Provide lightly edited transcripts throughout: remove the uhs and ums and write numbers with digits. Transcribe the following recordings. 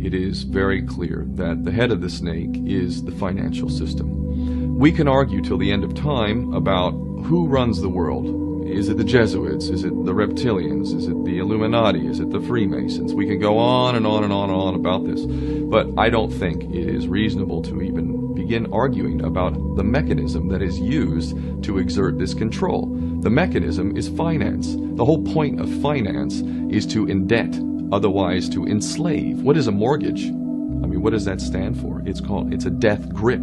it is very clear that the head of the snake is the financial system. We can argue till the end of time about who runs the world. Is it the Jesuits? Is it the reptilians? Is it the Illuminati? Is it the Freemasons? We can go on and on and on and on about this. But I don't think it is reasonable to even begin arguing about the mechanism that is used to exert this control. The mechanism is finance. The whole point of finance is to indebt, otherwise to enslave. What is a mortgage? I mean, what does that stand for? It's a death grip.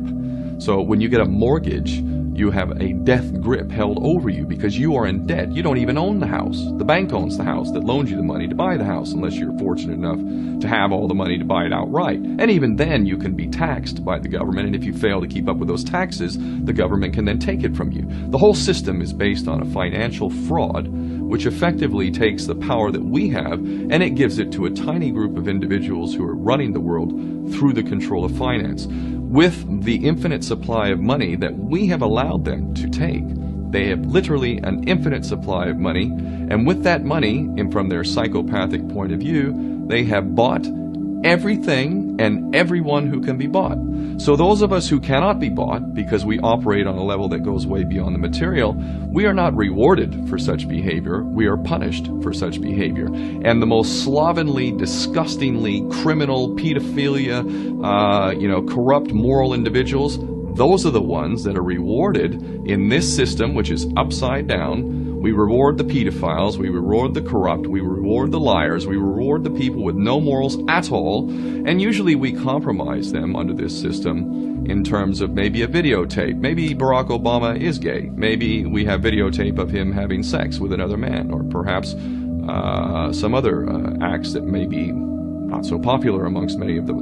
So when you get a mortgage, you have a death grip held over you because you are in debt. You don't even own the house. The bank owns the house that loans you the money to buy the house, unless you're fortunate enough to have all the money to buy it outright. And even then, you can be taxed by the government, and if you fail to keep up with those taxes, the government can then take it from you. The whole system is based on a financial fraud, which effectively takes the power that we have, and it gives it to a tiny group of individuals who are running the world through the control of finance. With the infinite supply of money that we have allowed them to take, they have literally an infinite supply of money, and with that money, and from their psychopathic point of view, they have bought everything and everyone who can be bought. So those of us who cannot be bought, because we operate on a level that goes way beyond the material, we are not rewarded for such behavior, we are punished for such behavior. And the most slovenly, disgustingly criminal, pedophilia, corrupt moral individuals, those are the ones that are rewarded in this system, which is upside down. We reward the pedophiles, we reward the corrupt, we reward the liars, we reward the people with no morals at all, and usually we compromise them under this system in terms of maybe a videotape. Maybe Barack Obama is gay. Maybe we have videotape of him having sex with another man, or perhaps some other acts that may be not so popular amongst many of the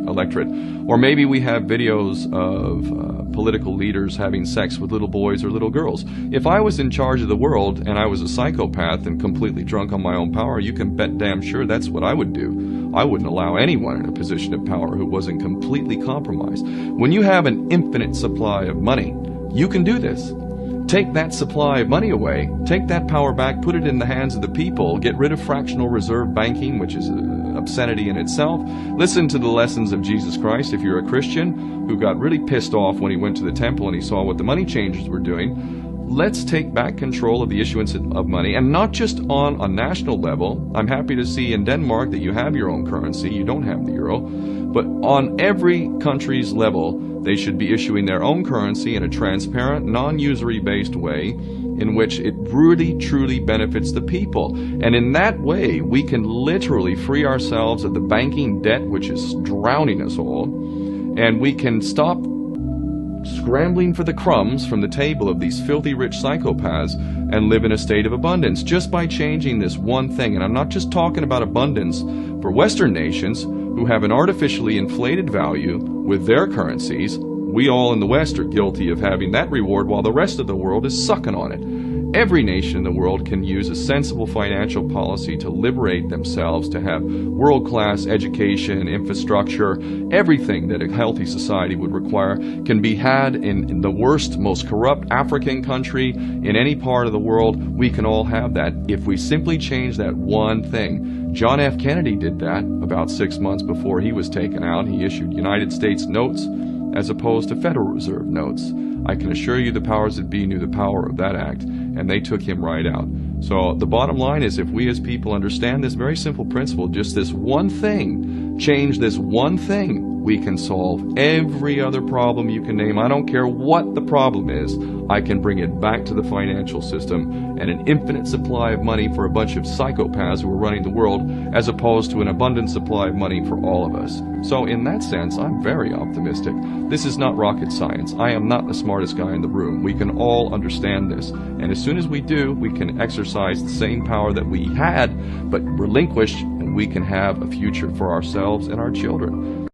electorate. Or maybe we have videos of political leaders having sex with little boys or little girls. If I was in charge of the world and I was a psychopath and completely drunk on my own power, you can bet damn sure that's what I would do. I wouldn't allow anyone in a position of power who wasn't completely compromised. When you have an infinite supply of money, you can do this. Take that supply of money away, take that power back, put it in the hands of the people, get rid of fractional reserve banking, which is an obscenity in itself. Listen to the lessons of Jesus Christ if you're a Christian who got really pissed off when he went to the temple and he saw what the money changers were doing. Let's take back control of the issuance of money, and not just on a national level. I'm happy to see in Denmark that you have your own currency, you don't have the euro, but on every country's level, they should be issuing their own currency in a transparent, non-usury based way in which it really, truly benefits the people. And in that way, we can literally free ourselves of the banking debt which is drowning us all, and we can stop scrambling for the crumbs from the table of these filthy rich psychopaths and live in a state of abundance just by changing this one thing. And I'm not just talking about abundance for Western nations who have an artificially inflated value with their currencies. We all in the West are guilty of having that reward while the rest of the world is sucking on it. Every nation in the world can use a sensible financial policy to liberate themselves, to have world-class education, infrastructure, everything that a healthy society would require can be had in the worst, most corrupt African country, in any part of the world. We can all have that if we simply change that one thing. John F. Kennedy did that about 6 months before he was taken out. He issued United States notes as opposed to Federal Reserve notes. I can assure you the powers that be knew the power of that act, and they took him right out. So the bottom line is, if we as people understand this very simple principle, just this one thing, change this one thing, we can solve every other problem you can name. I don't care what the problem is. I can bring it back to the financial system and an infinite supply of money for a bunch of psychopaths who are running the world, as opposed to an abundant supply of money for all of us. So in that sense, I'm very optimistic. This is not rocket science. I am not the smartest guy in the room. We can all understand this. And as soon as we do, we can exercise the same power that we had, but relinquish, and we can have a future for ourselves and our children.